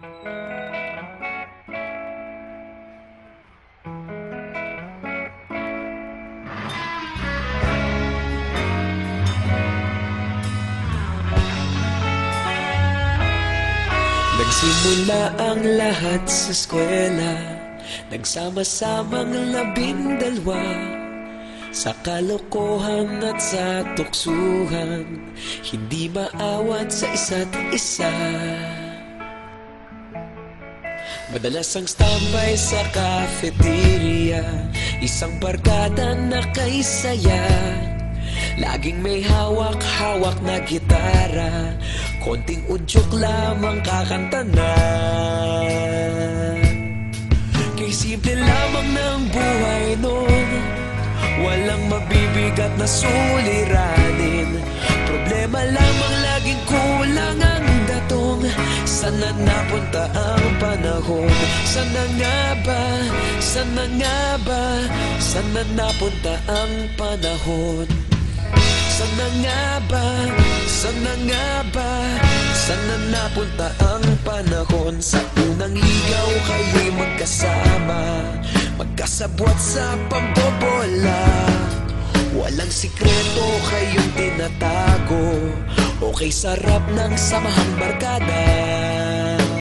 Nagsimula ang lahat sa eskwela, nagsama-samang 12 sa kalokohan at sa tuksuhan, hindi maawat sa isa't isa. Madalas ang standby sa cafeteria, isang barkada na kay saya. Laging may hawak-hawak na gitara, konting udyok lamang kakanta na. Kay simple lamang ng buhay noon, walang mabibigat na suliranin. Problema lamang laging kulang ang datong. Sana napunta ang panahon? Sana nga ba? Sana nga ba? Sana napunta ang panahon? Sana nga ba? Sana nga ba? Sana napunta ang panahon? Sa unang ligaw kayo'y magkasama, magkasabwat sa pambobola. Walang sikreto kayong tinatago, okay sarap ng samahang barkada.